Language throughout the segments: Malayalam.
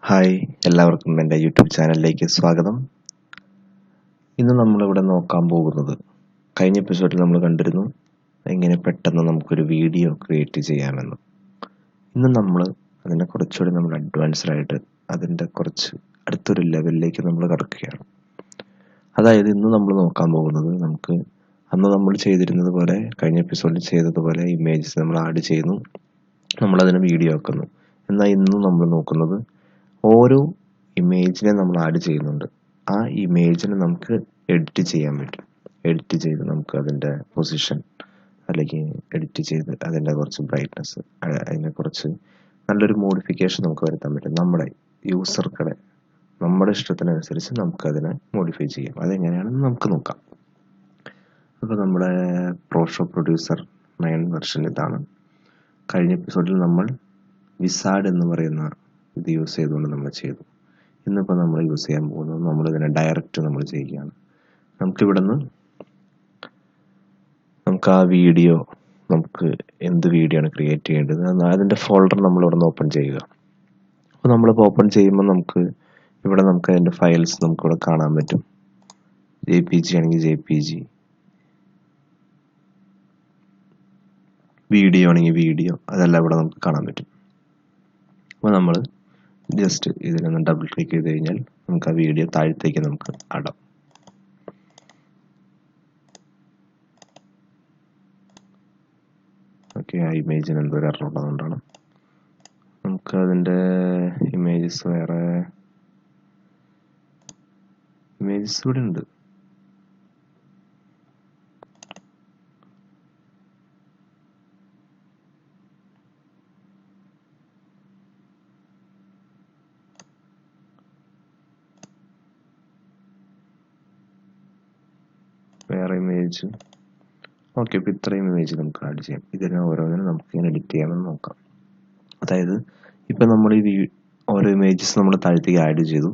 ഹായ്, എല്ലാവർക്കും എൻ്റെ യൂട്യൂബ് ചാനലിലേക്ക് സ്വാഗതം. ഇന്ന് നമ്മളിവിടെ നോക്കാൻ പോകുന്നത്, കഴിഞ്ഞ എപ്പിസോഡിൽ നമ്മൾ കണ്ടിരുന്നു എങ്ങനെ പെട്ടെന്ന് നമുക്കൊരു വീഡിയോ ക്രിയേറ്റ് ചെയ്യാമെന്ന്. ഇന്ന് നമ്മൾ അതിനെ കുറച്ചുകൂടി നമ്മൾ അഡ്വാൻസ്ഡ് ആയിട്ട് അതിൻ്റെ കുറച്ച് അടുത്തൊരു ലെവലിലേക്ക് നമ്മൾ കടക്കുകയാണ്. അതായത് ഇന്ന് നമ്മൾ നോക്കാൻ പോകുന്നത്, നമുക്ക് അന്ന് നമ്മൾ ചെയ്തിരുന്നത് പോലെ, കഴിഞ്ഞ എപ്പിസോഡിൽ ചെയ്തതുപോലെ ഇമേജസ് നമ്മൾ ആഡ് ചെയ്യുന്നു, നമ്മളതിനെ വീഡിയോ ആക്കുന്നു. എന്നാൽ ഇന്ന് നമ്മൾ നോക്കുന്നത്, ഓരോ ഇമേജിനെ നമ്മൾ ആഡ് ചെയ്യുന്നുണ്ട്, ആ ഇമേജിനെ നമുക്ക് എഡിറ്റ് ചെയ്യാൻ പറ്റും. എഡിറ്റ് ചെയ്ത് നമുക്ക് അതിൻ്റെ പൊസിഷൻ അല്ലെങ്കിൽ എഡിറ്റ് ചെയ്ത് അതിൻ്റെ കുറച്ച് ബ്രൈറ്റ്നസ്, അതിനെ കുറച്ച് നല്ലൊരു മോഡിഫിക്കേഷൻ നമുക്ക് വരുത്താൻ പറ്റും. നമ്മുടെ യൂസർക്കുടെ നമ്മുടെ ഇഷ്ടത്തിനനുസരിച്ച് നമുക്കതിനെ മോഡിഫൈ ചെയ്യാം. അതെങ്ങനെയാണെന്ന് നമുക്ക് നോക്കാം. അപ്പോൾ നമ്മുടെ ProShow Producer9 വെർഷൻ ഇതാണ്. കഴിഞ്ഞ എപ്പിസോഡിൽ നമ്മൾ വിസാർഡ് എന്ന് പറയുന്ന ഇത് യൂസ് ചെയ്തുകൊണ്ട് നമ്മൾ ചെയ്തു. ഇന്നിപ്പോൾ നമ്മൾ യൂസ് ചെയ്യാൻ പോകുന്നത്, നമ്മളിതിനെ ഡയറക്റ്റ് നമ്മൾ ചെയ്യുകയാണ്. നമുക്കിവിടെ നിന്ന് നമുക്ക് ആ വീഡിയോ, നമുക്ക് എന്ത് വീഡിയോ ആണ് ക്രിയേറ്റ് ചെയ്യേണ്ടത്, അതിൻ്റെ ഫോൾഡർ നമ്മളിവിടെ നിന്ന് ഓപ്പൺ ചെയ്യുക. അപ്പോൾ നമ്മളിപ്പോൾ ഓപ്പൺ ചെയ്യുമ്പോൾ നമുക്ക് അതിൻ്റെ ഫയൽസ് നമുക്കിവിടെ കാണാൻ പറ്റും. JPG ആണെങ്കിൽ JPG, വീഡിയോ ആണെങ്കിൽ വീഡിയോ, അതെല്ലാം ഇവിടെ നമുക്ക് കാണാൻ പറ്റും. അപ്പോൾ നമ്മൾ ജസ്റ്റ് ഇതിനൊന്ന് ഡബിൾ ക്ലിക്ക് ചെയ്ത് കഴിഞ്ഞാൽ നമുക്ക് ആ വീഡിയോ താഴത്തേക്ക് നമുക്ക് ആടാം. ഓക്കെ, ആ ഇമേജിന് എന്തോ ഒരു എറർ ഉള്ളതുകൊണ്ടാണ്. നമുക്ക് അതിൻ്റെ ഇമേജസ്, വേറെ ഇമേജസ് ഇവിടെ ഉണ്ട്. വേറെ ഇമേജ്. ഓക്കെ, ഇപ്പോൾ ഇത്രയും ഇമേജ് നമുക്ക് ആഡ് ചെയ്യാം. ഇതിനെ ഓരോന്നിനും നമുക്ക് ഇങ്ങനെ എഡിറ്റ് ചെയ്യാമെന്ന് നോക്കാം. അതായത് ഇപ്പം നമ്മൾ ഓരോ ഇമേജസ് നമ്മൾ താഴത്തേക്ക് ആഡ് ചെയ്തു.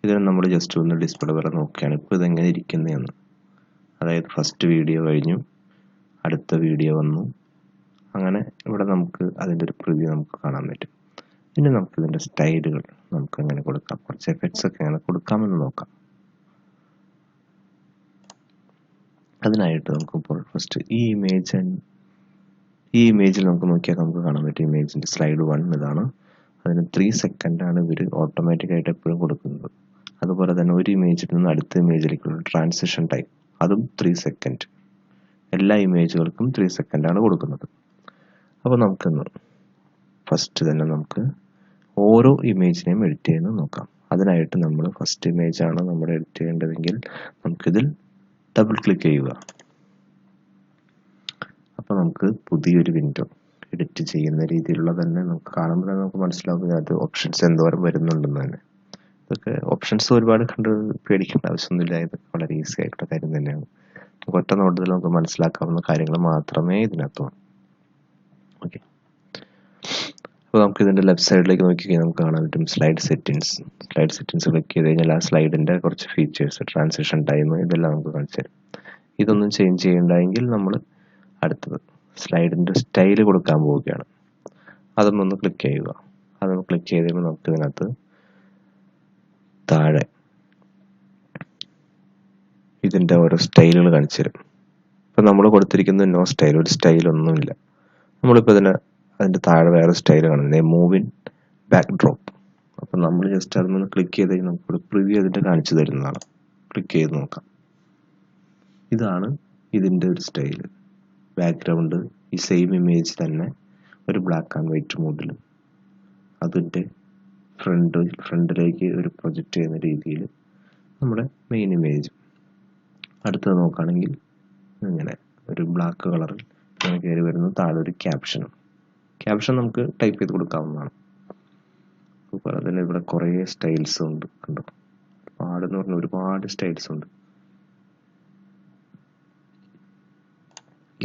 ഇതിനെ നമ്മൾ ജസ്റ്റ് ഒന്ന് ഡിസ്പ്ലേ വരെ നോക്കുകയാണ് ഇപ്പോൾ ഇതെങ്ങനെ ഇരിക്കുന്നതെന്ന്. അതായത് ഫസ്റ്റ് വീഡിയോ കഴിഞ്ഞു, അടുത്ത വീഡിയോ വന്നു, അങ്ങനെ ഇവിടെ നമുക്ക് അതിൻ്റെ ഒരു പ്രിവ്യൂ നമുക്ക് കാണാൻ പറ്റും. ഇനി നമുക്ക് ഇതിൻ്റെ സ്റ്റൈലുകൾ നമുക്ക് എങ്ങനെ കൊടുക്കാം, കുറച്ച് എഫക്ട്സ് ഒക്കെ എങ്ങനെ കൊടുക്കാമെന്ന് നോക്കാം. അതിനായിട്ട് നമുക്കിപ്പോൾ ഫസ്റ്റ് ഈ ഇമേജിൽ നമുക്ക് നോക്കിയാൽ നമുക്ക് കാണാൻ പറ്റും, ഇമേജിൻ്റെ സ്ലൈഡ് 1 ഇതാണ്. അതിന് 3 സെക്കൻഡാണ് ഇവർ ഓട്ടോമാറ്റിക്കായിട്ട് എപ്പോഴും കൊടുക്കുന്നത്. അതുപോലെ തന്നെ ഒരു ഇമേജിൽ നിന്ന് അടുത്ത ഇമേജിലേക്കുള്ള ട്രാൻസിഷൻ ടൈം, അതും 3 സെക്കൻഡ്. എല്ലാ ഇമേജുകൾക്കും 3 സെക്കൻഡാണ് കൊടുക്കുന്നത്. അപ്പോൾ നമുക്കിന്ന് ഫസ്റ്റ് തന്നെ നമുക്ക് ഓരോ ഇമേജിനെയും എഡിറ്റ് ചെയ്യുന്നത് നോക്കാം. അതിനായിട്ട് നമ്മൾ ഫസ്റ്റ് ഇമേജാണ് നമ്മൾ എഡിറ്റ് ചെയ്യേണ്ടതെങ്കിൽ നമുക്കിതിൽ ഡബിൾ ക്ലിക്ക് ചെയ്യുക. അപ്പോൾ നമുക്ക് പുതിയൊരു വിൻഡോ എഡിറ്റ് ചെയ്യുന്ന രീതിയിലുള്ള തന്നെ നമുക്ക് കാണുമ്പോൾ തന്നെ നമുക്ക് മനസ്സിലാവുക അത് ഓപ്ഷൻസ് എന്തോരം വരുന്നുണ്ടെന്ന് തന്നെ. ഇതൊക്കെ ഓപ്ഷൻസ് ഒരുപാട് കണ്ട് പേടിക്കേണ്ട ആവശ്യമൊന്നുമില്ല. ഇതൊക്കെ വളരെ ഈസി ആയിട്ടുള്ള കാര്യം തന്നെയാണ്. ഒറ്റ നോട്ടത്തിൽ നമുക്ക് മനസ്സിലാക്കാവുന്ന കാര്യങ്ങൾ മാത്രമേ ഇതിനകത്തുള്ളൂ. ഓക്കെ, അപ്പോൾ നമുക്ക് ഇതിൻ്റെ ലെഫ്റ്റ് സൈഡിലേക്ക് നോക്കി കഴിഞ്ഞാൽ നമുക്ക് കാണാൻ പറ്റും സ്ലൈഡ് സെറ്റിങ്സ് ക്ലിക്ക് ചെയ്ത് കഴിഞ്ഞാൽ ആ സ്ലൈഡിൻ്റെ കുറച്ച് ഫീച്ചേഴ്സ്, ട്രാൻസിഷൻ ടൈം, ഇതെല്ലാം നമുക്ക് കാണിച്ചു തരും. ഇതൊന്നും ചേഞ്ച് ചെയ്യണ്ടെങ്കിൽ നമ്മൾ അടുത്തത് സ്ലൈഡിൻ്റെ സ്റ്റൈൽ കൊടുക്കാൻ പോവുകയാണ്. അതൊന്നൊന്ന് ക്ലിക്ക് ചെയ്യുക. അതൊന്ന് ക്ലിക്ക് ചെയ്ത് കഴിയുമ്പോൾ നമുക്ക് ഇതിനകത്ത് താഴെ ഇതിൻ്റെ ഓരോ സ്റ്റൈലുകൾ കാണിച്ചു തരും. ഇപ്പം നമ്മൾ കൊടുത്തിരിക്കുന്നത് നോ സ്റ്റൈൽ, ഒരു സ്റ്റൈലൊന്നുമില്ല. നമ്മളിപ്പോൾ അതിൻ്റെ താഴെ വേറെ സ്റ്റൈൽ കാണുന്നത് മൂവിൻ ബാക്ക് ഡ്രോപ്പ്. അപ്പം നമ്മൾ ജസ്റ്റ് അതൊന്ന് ക്ലിക്ക് ചെയ്ത് കഴിഞ്ഞാൽ നമുക്കൊരു പ്രിവ്യൂ അതിൻ്റെ കാണിച്ചു തരുന്നതാണ്. ക്ലിക്ക് ചെയ്ത് നോക്കാം. ഇതാണ് ഇതിൻ്റെ ഒരു സ്റ്റൈൽ. ബാക്ക്ഗ്രൗണ്ട് ഈ സെയിം ഇമേജ് തന്നെ ഒരു ബ്ലാക്ക് ആൻഡ് വൈറ്റ് മോഡിൽ അതിൻ്റെ ഫ്രണ്ടിലേക്ക് ഒരു പ്രൊജക്റ്റ് ചെയ്യുന്ന രീതിയിൽ നമ്മുടെ മെയിൻ ഇമേജ്. അടുത്തത് നോക്കുകയാണെങ്കിൽ ഇങ്ങനെ ഒരു ബ്ലാക്ക് കളറിൽ ഇങ്ങനെ കയറി വരുന്നു. താഴെ ഒരു ക്യാപ്ഷൻ നമുക്ക് ടൈപ്പ് ചെയ്ത് കൊടുക്കാവുന്നതാണ്. അതുപോലെ തന്നെ ഇവിടെ കുറേ സ്റ്റൈൽസ് ഉണ്ട്, കണ്ടോ, ഒരുപാടെന്ന് പറഞ്ഞാൽ ഒരുപാട് സ്റ്റൈൽസ് ഉണ്ട്.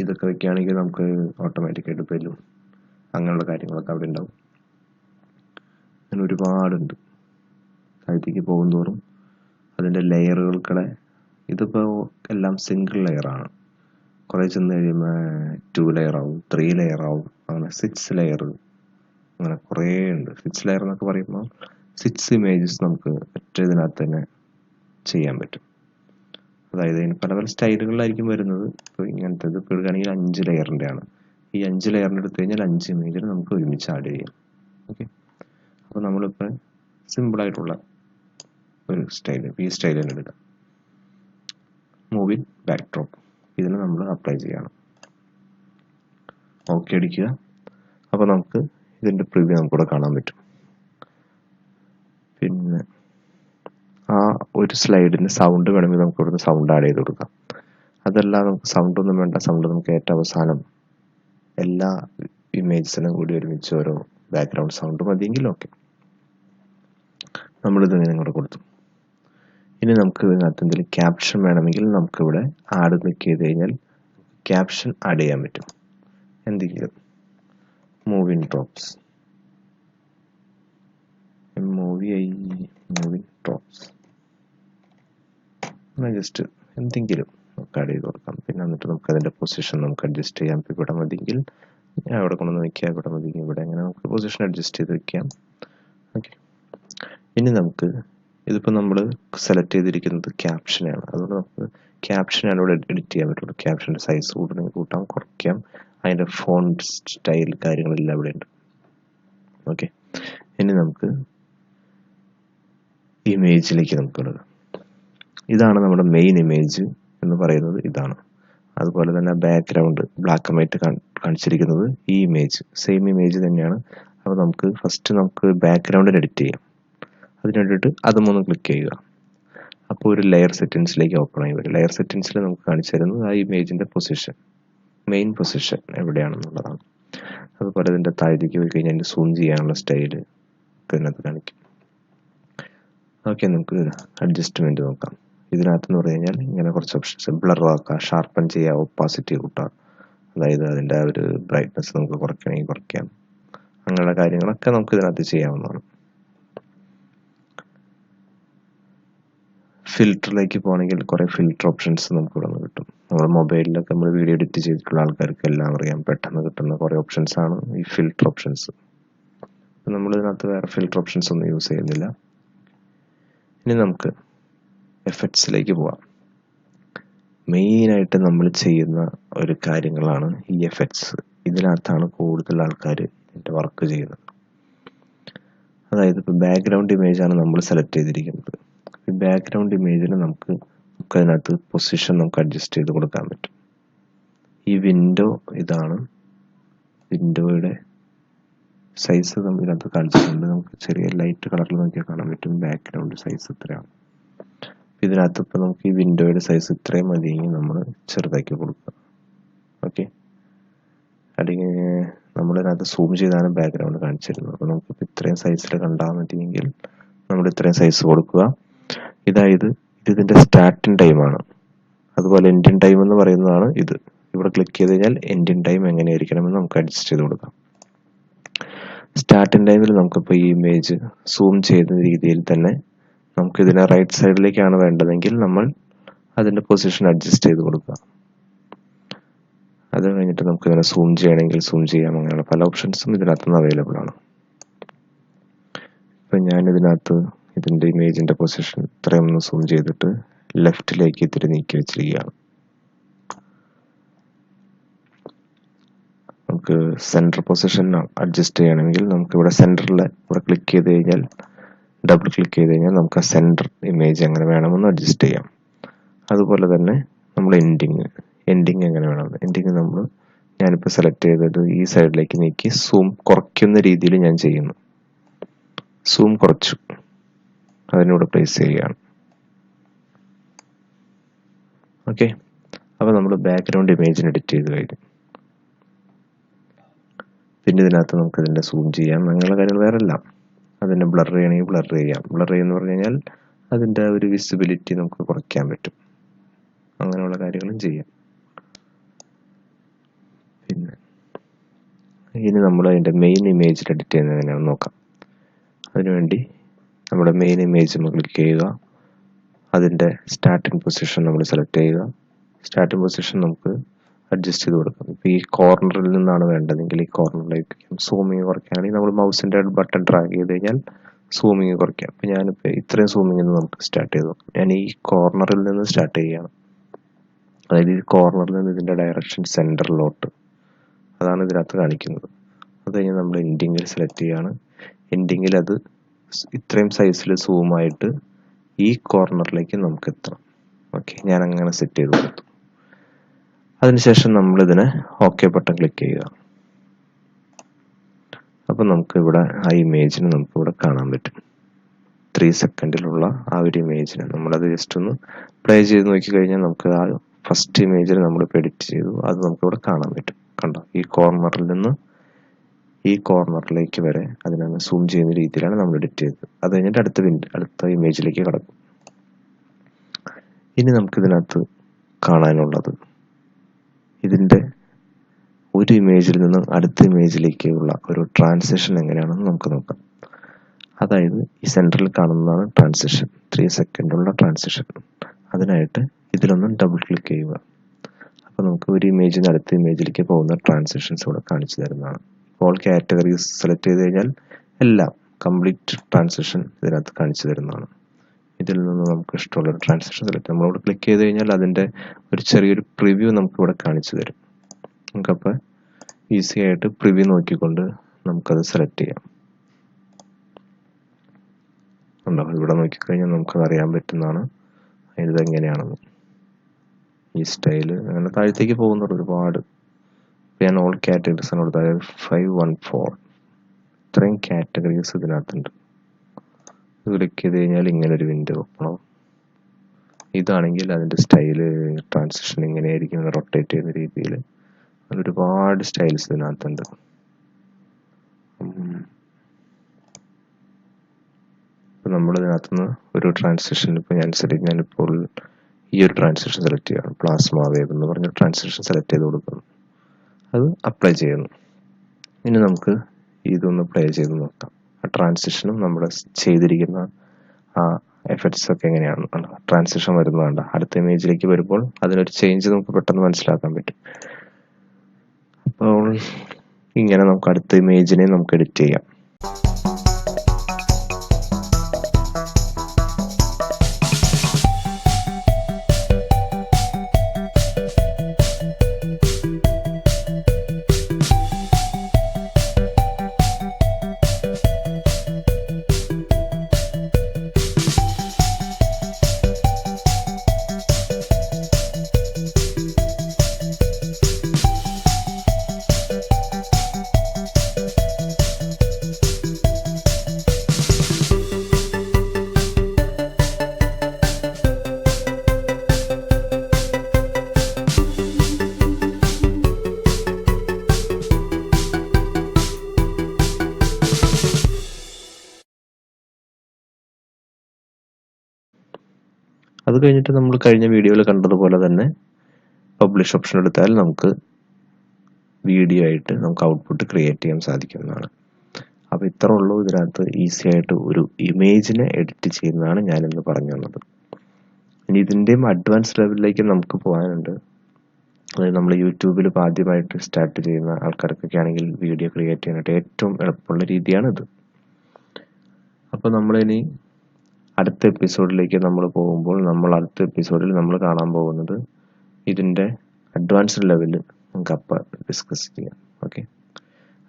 ഇതൊക്കെ വെക്കുകയാണെങ്കിൽ നമുക്ക് ഓട്ടോമാറ്റിക്കായിട്ട് ബലൂൺ അങ്ങനെയുള്ള കാര്യങ്ങളൊക്കെ അവിടെ ഉണ്ടാവും. അങ്ങനെ ഒരുപാടുണ്ട്. താഴത്തേക്ക് പോകുന്തോറും അതിൻ്റെ ലെയറുകൾക്കുടെ, ഇതിപ്പോൾ എല്ലാം സിംഗിൾ ലെയറാണ്. കുറേ ചെന്ന് കഴിയുമ്പോൾ 2 ലെയർ ആവും, 3 ലെയർ ആവും, അങ്ങനെ 6 ലെയർ, അങ്ങനെ കുറേ ഉണ്ട്. 6 ലെയർ എന്നൊക്കെ പറയുമ്പോൾ 6 images നമുക്ക് ഒറ്റ ഇതിനകത്ത് തന്നെ ചെയ്യാൻ പറ്റും. അതായത് ഇതിന് പല പല സ്റ്റൈലുകളിലായിരിക്കും വരുന്നത്. ഇപ്പോൾ ഇങ്ങനത്തേത് ഇപ്പോൾ എടുക്കുകയാണെങ്കിൽ 5 ലെയറിൻ്റെ ആണ്. ഈ 5 ലെയറിൻ്റെ എടുത്തു കഴിഞ്ഞാൽ 5 ഇമേജിൽ നമുക്ക് ഒരുമിച്ച് ആഡ് ചെയ്യാം. ഓക്കെ, അപ്പോൾ നമ്മളിപ്പോൾ സിമ്പിളായിട്ടുള്ള ഒരു സ്റ്റൈൽ ഈ സ്റ്റൈൽ തന്നെ എടുക്കാം. മൂവിങ് ബാക്ക്ഡ്രോപ്പ് ഇതിന് നമ്മൾ അപ്ലൈ ചെയ്യണം. ഓക്കെ അടിക്കുക. അപ്പോൾ നമുക്ക് ഇതിൻ്റെ പ്രിവ്യൂ നമുക്കിവിടെ കാണാൻ പറ്റും. പിന്നെ ആ ഒരു സ്ലൈഡിന് സൗണ്ട് വേണമെങ്കിൽ നമുക്ക് ഇവിടുന്ന് സൗണ്ട് ആഡ് ചെയ്ത് കൊടുക്കാം. അതല്ല നമുക്ക് സൗണ്ട് ഒന്നും വേണ്ട, സൗണ്ട് നമുക്ക് ഏറ്റവും അവസാനം എല്ലാ ഇമേജസിനും കൂടി ഒരുമിച്ച് ഓരോ ബാക്ക്ഗ്രൗണ്ട് സൗണ്ട് മതിയെങ്കിൽ ഓക്കെ. നമ്മളിത് ഇങ്ങനെ കൊടുത്തു. ഇനി നമുക്ക് ഇതിനകത്ത് എന്തെങ്കിലും ക്യാപ്ഷൻ വേണമെങ്കിൽ നമുക്കിവിടെ ആഡ് ക്ലിക്ക് ചെയ്ത് കഴിഞ്ഞാൽ ക്യാപ്ഷൻ ആഡ് ചെയ്യാൻ പറ്റും. എന്തെങ്കിലും മൂവിങ് ഡ്രോപ്സ് ജസ്റ്റ് എന്തെങ്കിലും നമുക്ക് ആഡ് ചെയ്ത് കൊടുക്കാം. പിന്നെ എന്നിട്ട് നമുക്ക് അതിൻ്റെ പൊസിഷൻ നമുക്ക് അഡ്ജസ്റ്റ് ചെയ്യാം. ഇപ്പോൾ ഇവിടെ മതിയെങ്കിൽ അവിടെ കൊണ്ടുവന്ന് വയ്ക്കാം, ഇവിടെ മതിയെങ്കിൽ ഇവിടെ, അങ്ങനെ നമുക്ക് പൊസിഷൻ അഡ്ജസ്റ്റ് ചെയ്ത് വയ്ക്കാം. ഓക്കെ, ഇനി നമുക്ക് ഇതിപ്പോൾ നമ്മൾ സെലക്ട് ചെയ്തിരിക്കുന്നത് ക്യാപ്ഷനാണ്. അതുകൊണ്ട് നമുക്ക് ക്യാപ്ഷനാണ് ഇവിടെ എഡിറ്റ് ചെയ്യാൻ പറ്റുള്ളൂ. ക്യാപ്ഷൻ്റെ സൈസ് കൂട്ടണമെങ്കിൽ കൂട്ടാം, കുറയ്ക്കാം. അതിൻ്റെ ഫോണ്ട് സ്റ്റൈൽ കാര്യങ്ങളെല്ലാം ഇവിടെ ഉണ്ട്. ഓക്കെ, ഇനി നമുക്ക് ഇമേജിലേക്ക് നമുക്ക് ഇടുക. ഇതാണ് നമ്മുടെ മെയിൻ ഇമേജ് എന്ന് പറയുന്നത്, ഇതാണ്. അതുപോലെ തന്നെ ബാക്ക്ഗ്രൗണ്ട് ബ്ലാക്ക് ആൻഡ് വൈറ്റ് കാണിച്ചിരിക്കുന്നത് ഈ ഇമേജ് സെയിം ഇമേജ് തന്നെയാണ്. അപ്പോൾ നമുക്ക് ഫസ്റ്റ് നമുക്ക് ബാക്ക്ഗ്രൗണ്ടിൽ എഡിറ്റ് ചെയ്യാം. അതിന് വേണ്ടിയിട്ട് അതും ഒന്ന് ക്ലിക്ക് ചെയ്യുക. അപ്പോൾ ഒരു ലെയർ സെറ്റിങ്സിലേക്ക് ഓപ്പൺ ആയി വരും. ലെയർ സെറ്റിങ്സിൽ നമുക്ക് കാണിച്ചു തരുന്നത് ആ ഇമേജിൻ്റെ പൊസിഷൻ, മെയിൻ പൊസിഷൻ എവിടെയാണെന്നുള്ളതാണ്. അതുപോലെ ഇതിൻ്റെ താഴേക്ക് പോയി കഴിഞ്ഞാൽ അതിൻ്റെ സൂം ചെയ്യാനുള്ള സ്റ്റൈല് ഇതിനകത്ത് കാണിക്കും. ഓക്കെ, നമുക്ക് അഡ്ജസ്റ്റ്മെൻറ്റ് നോക്കാം. ഇതിനകത്തെന്ന് പറഞ്ഞു കഴിഞ്ഞാൽ ഇങ്ങനെ കുറച്ച് ഓപ്ഷൻസ്, ബ്ലർ ആക്കുക, ഷാർപ്പൻ ചെയ്യുക, ഒപ്പാസിറ്റി കൂട്ടുക, അതായത് അതിൻ്റെ ആ ഒരു ബ്രൈറ്റ്നസ് നമുക്ക് കുറയ്ക്കണമെങ്കിൽ കുറയ്ക്കാം. അങ്ങനെയുള്ള കാര്യങ്ങളൊക്കെ നമുക്ക് ഇതിനകത്ത് ചെയ്യാവുന്നതാണ്. ഫിൽറ്ററിലേക്ക് പോകണമെങ്കിൽ കുറേ ഫിൽറ്റർ ഓപ്ഷൻസ് നമുക്ക് ഇവിടെ നിന്ന് കിട്ടും. നമ്മുടെ മൊബൈലിലൊക്കെ നമ്മൾ വീഡിയോ എഡിറ്റ് ചെയ്തിട്ടുള്ള ആൾക്കാർക്ക് എല്ലാം അറിയാം, പെട്ടെന്ന് കിട്ടുന്ന കുറേ ഓപ്ഷൻസാണ് ഈ ഫിൽറ്റർ ഓപ്ഷൻസ്. നമ്മൾ ഇതിനകത്ത് വേറെ ഫിൽറ്റർ ഓപ്ഷൻസ് ഒന്നും യൂസ് ചെയ്യുന്നില്ല. ഇനി നമുക്ക് എഫക്ട്സിലേക്ക് പോവാം. മെയിനായിട്ട് നമ്മൾ ചെയ്യുന്ന ഒരു കാര്യങ്ങളാണ് ഈ എഫക്ട്സ്. ഇതിനകത്താണ് കൂടുതൽ ആൾക്കാർ ഇതിൻ്റെ വർക്ക് ചെയ്യുന്നത്. അതായത് ഇപ്പോൾ ബാക്ക്ഗ്രൗണ്ട് ഇമേജാണ് നമ്മൾ സെലക്ട് ചെയ്തിരിക്കുന്നത്. ഈ ബാക്ക്ഗ്രൗണ്ട് ഇമേജിന് നമുക്ക് അതിനകത്ത് പൊസിഷൻ നമുക്ക് അഡ്ജസ്റ്റ് ചെയ്ത് കൊടുക്കാൻ പറ്റും. ഈ വിൻഡോ ഇതാണ്, വിൻഡോയുടെ സൈസ് നമ്മൾ ഇതിനകത്ത് കാണിച്ചിട്ടുണ്ട്. നമുക്ക് ചെറിയ ലൈറ്റ് കളറിൽ നോക്കിയാൽ കാണാൻ പറ്റും ബാക്ക്ഗ്രൗണ്ട് സൈസ് ഇത്രയാണ്. ഇതിനകത്ത് ഇപ്പോൾ നമുക്ക് ഈ വിൻഡോയുടെ സൈസ് ഇത്രയും മതിയെങ്കിൽ നമ്മൾ ചെറുതാക്കി കൊടുക്കുക. ഓക്കെ, അല്ലെങ്കിൽ നമ്മളിതിനകത്ത് സൂം ചെയ്താണ് ബാക്ക്ഗ്രൗണ്ട് കാണിച്ചിരുന്നത്. അപ്പോൾ നമുക്കിപ്പോൾ ഇത്രയും സൈസിൽ കണ്ടാൽ മതിയെങ്കിൽ നമ്മൾ ഇത്രയും സൈസ് കൊടുക്കുക. ഇതായത് ഇതിൻ്റെ സ്റ്റാർട്ടിങ് ടൈമാണ്. അതുപോലെ എൻഡിങ് ടൈം എന്ന് പറയുന്നതാണ് ഇത്. ഇവിടെ ക്ലിക്ക് ചെയ്ത് കഴിഞ്ഞാൽ എൻഡിങ് ടൈം എങ്ങനെയായിരിക്കണമെന്ന് നമുക്ക് അഡ്ജസ്റ്റ് ചെയ്ത് കൊടുക്കാം. സ്റ്റാർട്ടിങ് ടൈമിൽ നമുക്കിപ്പോൾ ഈ ഇമേജ് സൂം ചെയ്ത രീതിയിൽ തന്നെ നമുക്ക് ഇതിനെ റൈറ്റ് സൈഡിലേക്കാണ് വേണ്ടതെങ്കിൽ നമ്മൾ അതിൻ്റെ പൊസിഷൻ അഡ്ജസ്റ്റ് ചെയ്ത് കൊടുക്കുക. അത് കഴിഞ്ഞിട്ട് നമുക്ക് ഇതിനെ സൂം ചെയ്യണമെങ്കിൽ സൂം ചെയ്യാം. അങ്ങനെയുള്ള പല ഓപ്ഷൻസും ഇതിനകത്തുനിന്ന് അവൈലബിൾ ആണ്. ഇപ്പം ഞാനിതിനകത്ത് ഇതിൻ്റെ ഇമേജിൻ്റെ പൊസിഷൻ ഇത്രയും ഒന്ന് സൂം ചെയ്തിട്ട് ലെഫ്റ്റിലേക്ക് ഇത്തിരി നീക്കി വെച്ചിരിക്കുകയാണ്. നമുക്ക് സെൻറ്റർ പൊസിഷൻ അഡ്ജസ്റ്റ് ചെയ്യണമെങ്കിൽ നമുക്ക് ഇവിടെ സെൻറ്ററിൽ ഇവിടെ ക്ലിക്ക് ചെയ്ത് കഴിഞ്ഞാൽ, ഡബിൾ ക്ലിക്ക് ചെയ്ത് കഴിഞ്ഞാൽ നമുക്ക് ആ സെൻറ്റർ ഇമേജ് എങ്ങനെ വേണമെന്ന് അഡ്ജസ്റ്റ് ചെയ്യാം. അതുപോലെ തന്നെ നമ്മൾ എൻഡിങ് എങ്ങനെ വേണം, ഞാനിപ്പോൾ സെലക്ട് ചെയ്തത് ഈ സൈഡിലേക്ക് നീക്കി സൂം കുറയ്ക്കുന്ന രീതിയിൽ ഞാൻ ചെയ്യുന്നു. സൂം കുറച്ചു, അതിനൂടെ പ്ലേസ് ചെയ്യുകയാണ്. ഓക്കെ, അപ്പോൾ നമ്മൾ ബാക്ക്ഗ്രൗണ്ട് ഇമേജിന് എഡിറ്റ് ചെയ്ത് കഴിഞ്ഞു. പിന്നെ ഇതിനകത്ത് നമുക്ക് ഇതിൻ്റെ സൂം ചെയ്യാം, അങ്ങനെയുള്ള കാര്യങ്ങൾ വേറെ എല്ലാം. അതിനെ ബ്ലർ ചെയ്യണമെങ്കിൽ ബ്ലർ ചെയ്യാം. ബ്ലർ ചെയ്യുമെന്ന് പറഞ്ഞു കഴിഞ്ഞാൽ അതിൻ്റെ ഒരു വിസിബിലിറ്റി നമുക്ക് കുറയ്ക്കാൻ പറ്റും. അങ്ങനെയുള്ള കാര്യങ്ങളും ചെയ്യാം. പിന്നെ ഇനി നമ്മൾ അതിൻ്റെ മെയിൻ ഇമേജിൽ എഡിറ്റ് ചെയ്യുന്നത് എങ്ങനെയാണെന്ന് നോക്കാം. അതിനുവേണ്ടി നമ്മുടെ മെയിൻ ഇമേജ് നമ്മൾ ക്ലിക്ക് ചെയ്യുക. അതിൻ്റെ സ്റ്റാർട്ടിങ് പൊസിഷൻ നമ്മൾ സെലക്ട് ചെയ്യുക. സ്റ്റാർട്ടിങ് പൊസിഷൻ നമുക്ക് അഡ്ജസ്റ്റ് ചെയ്ത് കൊടുക്കാം. ഇപ്പോൾ ഈ കോർണറിൽ നിന്നാണ് വേണ്ടതെങ്കിൽ ഈ കോർണറിലേക്ക് സൂമിങ് കുറയ്ക്കുകയാണെങ്കിൽ നമ്മൾ മൗസിൻ്റെ ബട്ടൺ ഡ്രാഗ് ചെയ്ത് കഴിഞ്ഞാൽ സൂമിങ് കുറയ്ക്കാം. അപ്പോൾ ഞാനിപ്പോൾ ഇത്രയും സൂമിങ്ങിൽ നിന്ന് നമുക്ക് സ്റ്റാർട്ട് ചെയ്തു. ഞാൻ ഈ കോർണറിൽ നിന്ന് സ്റ്റാർട്ട് ചെയ്യുകയാണ്. അതായത് ഈ കോർണറിൽ നിന്ന് ഇതിൻ്റെ ഡയറക്ഷൻ സെൻറ്ററിലോട്ട്, അതാണ് ഇതിനകത്ത് കാണിക്കുന്നത്. അത് കഴിഞ്ഞ് നമ്മൾ എൻഡിങ്ങിൽ സെലക്ട് ചെയ്യുകയാണ്. എൻഡിങ്ങിൽ അത് ഇത്രയും സൈസിൽ സൂമായിട്ട് ഈ കോർണറിലേക്ക് നമുക്ക് എത്തണം. ഓക്കെ, ഞാൻ അങ്ങനെ സെറ്റ് ചെയ്ത് കൊടുത്തു. അതിനുശേഷം നമ്മളിതിനെ ഓക്കെ ബട്ടൺ ക്ലിക്ക് ചെയ്യുക. അപ്പം നമുക്ക് ഇവിടെ ആ ഇമേജിന് നമുക്കിവിടെ കാണാൻ പറ്റും. 3 സെക്കൻഡിലുള്ള ആ ഒരു ഇമേജിനെ നമ്മളത് ജസ്റ്റ് ഒന്ന് പ്ലേ ചെയ്ത് നോക്കിക്കഴിഞ്ഞാൽ നമുക്ക് ആ ഫസ്റ്റ് ഇമേജിൽ നമ്മളിപ്പോൾ എഡിറ്റ് ചെയ്തു അത് നമുക്കിവിടെ കാണാൻ പറ്റും. കണ്ടോ, ഈ കോർണറിൽ നിന്ന് ഈ കോർണറിലേക്ക് വരെ അതിനങ്ങ് സൂം ചെയ്യുന്ന രീതിയിലാണ് നമ്മൾ എഡിറ്റ് ചെയ്തത്. അത് കഴിഞ്ഞിട്ട് അടുത്ത ഇമേജിലേക്ക് കടക്കും. ഇനി നമുക്കിതിനകത്ത് കാണാനുള്ളത് ഇതിൻ്റെ ഒരു ഇമേജിൽ നിന്ന് അടുത്ത ഇമേജിലേക്കുള്ള ഒരു ട്രാൻസിഷൻ എങ്ങനെയാണെന്ന് നമുക്ക് നോക്കാം. അതായത് ഈ സെൻറ്ററിൽ കാണുന്നതാണ് ട്രാൻസിഷൻ, 3 സെക്കൻഡുള്ള ട്രാൻസിഷൻ. അതിനായിട്ട് ഇതിലൊന്ന് ഡബിൾ ക്ലിക്ക് ചെയ്യുക. അപ്പോൾ നമുക്ക് ഒരു ഇമേജിൽ നിന്ന് അടുത്ത ഇമേജിലേക്ക് പോകുന്ന ട്രാൻസിഷൻസ് ഇവിടെ കാണിച്ചു തരുന്നതാണ്. ഓൾ കാറ്റഗറീസ് സെലക്ട് ചെയ്ത് കഴിഞ്ഞാൽ എല്ലാം കംപ്ലീറ്റ് ട്രാൻസിഷൻ ഇതിനകത്ത് കാണിച്ചു തരുന്നതാണ്. ഇതിൽ നിന്ന് നമുക്ക് ഇഷ്ടമുള്ള ഒരു ട്രാൻസിഷൻ സെലക്ട്, നമ്മളിവിടെ ക്ലിക്ക് ചെയ്ത് കഴിഞ്ഞാൽ അതിൻ്റെ ഒരു ചെറിയൊരു പ്രിവ്യൂ നമുക്കിവിടെ കാണിച്ചു തരും. നമുക്കപ്പോൾ ഈസി ആയിട്ട് പ്രിവ്യൂ നോക്കിക്കൊണ്ട് നമുക്കത് സെലക്ട് ചെയ്യാം. ഉണ്ടോ, ഇവിടെ നോക്കിക്കഴിഞ്ഞാൽ നമുക്കത് അറിയാൻ പറ്റുന്നതാണ് ഇതെങ്ങനെയാണെന്ന്. ഈ സ്റ്റൈല് അങ്ങനെ താഴത്തേക്ക് പോകുന്നുണ്ട് ഒരുപാട്. ഞാൻ ഓൾ കാറ്റഗറീസ് ആണ് കൊടുത്തത്, അതായത് 514 ഇത്രയും കാറ്റഗറീസ് ഇതിനകത്തുണ്ട്. ഇത് ക്ലിക്ക് ചെയ്ത് കഴിഞ്ഞാൽ ഇങ്ങനെ ഒരു വിൻഡോ ഓപ്പൺ ആവും. ഇതാണെങ്കിൽ അതിൻ്റെ സ്റ്റൈല് ട്രാൻസിഷൻ ഇങ്ങനെയായിരിക്കും, റൊട്ടേറ്റ് ചെയ്യുന്ന രീതിയിൽ ഒരുപാട് സ്റ്റൈൽസ് ഇതിനകത്തുണ്ട്. ഇപ്പം നമ്മൾ ഇതിനകത്തുനിന്ന് ഒരു ട്രാൻസിഷൻ ഇപ്പോൾ ഞാനിപ്പോൾ ഈ ഒരു ട്രാൻസിഷൻ സെലക്ട് ചെയ്യുകയാണ്. പ്ലാസ്മ വേവ് എന്ന് പറഞ്ഞ ട്രാൻസിഷൻ സെലക്ട് ചെയ്ത് കൊടുക്കുന്നു. അത് അപ്ലൈ ചെയ്യുന്നു. ഇനി നമുക്ക് ഇതൊന്ന് പ്ലേ ചെയ്ത് നോക്കാം. ആ ട്രാൻസിഷനും നമ്മൾ ചെയ്തിരിക്കുന്ന ആ എഫക്ട്സ് ഒക്കെ എങ്ങനെയാണ്. ട്രാൻസിഷൻ വരുന്നതാണ് അടുത്ത ഇമേജിലേക്ക് വരുമ്പോൾ അതിനൊരു ചേഞ്ച് നമുക്ക് പെട്ടെന്ന് മനസ്സിലാക്കാൻ പറ്റും. അപ്പോൾ ഇങ്ങനെ നമുക്ക് അടുത്ത ഇമേജിനെ നമുക്ക് എഡിറ്റ് ചെയ്യാം. അത് കഴിഞ്ഞിട്ട് നമ്മൾ കഴിഞ്ഞ വീഡിയോയിൽ കണ്ടതുപോലെ തന്നെ പബ്ലിഷ് ഓപ്ഷൻ എടുത്താൽ നമുക്ക് വീഡിയോ ആയിട്ട് നമുക്ക് ഔട്ട്പുട്ട് ക്രിയേറ്റ് ചെയ്യാൻ സാധിക്കുന്നതാണ്. അപ്പോൾ ഇത്ര ഉള്ളൂ ഇതിനകത്ത് ഈസി ആയിട്ട് ഒരു ഇമേജിനെ എഡിറ്റ് ചെയ്യുന്നതാണ് ഞാനിന്ന് പറഞ്ഞു തന്നത്. ഇനി ഇതിൻ്റെയും അഡ്വാൻസ് ലെവലിലേക്ക് നമുക്ക് പോകാനുണ്ട്. അതായത് നമ്മൾ യൂട്യൂബിൽ ഇപ്പോൾ ആദ്യമായിട്ട് സ്റ്റാർട്ട് ചെയ്യുന്ന ആൾക്കാർക്കൊക്കെ ആണെങ്കിൽ വീഡിയോ ക്രിയേറ്റ് ചെയ്യാനായിട്ട് ഏറ്റവും എളുപ്പമുള്ള രീതിയാണിത്. അപ്പോൾ നമ്മളിനി അടുത്ത എപ്പിസോഡിലേക്ക് നമ്മൾ പോകുമ്പോൾ അടുത്ത എപ്പിസോഡിൽ നമ്മൾ കാണാൻ പോകുന്നത് ഇതിൻ്റെ അഡ്വാൻസ്ഡ് ലെവലിൽ നമുക്ക് അപ്പം ഡിസ്കസ് ചെയ്യാം. ഓക്കെ,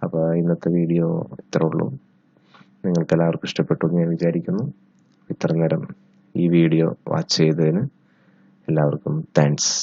അപ്പോൾ ഇന്നത്തെ വീഡിയോ ഇത്രേ ഉള്ളൂ. നിങ്ങൾക്ക് എല്ലാവർക്കും ഇഷ്ടപ്പെട്ടു എന്ന് ഞാൻ വിചാരിക്കുന്നു. ഇത്ര നേരം ഈ വീഡിയോ വാച്ച് ചെയ്തതിന് എല്ലാവർക്കും താങ്ക്സ്.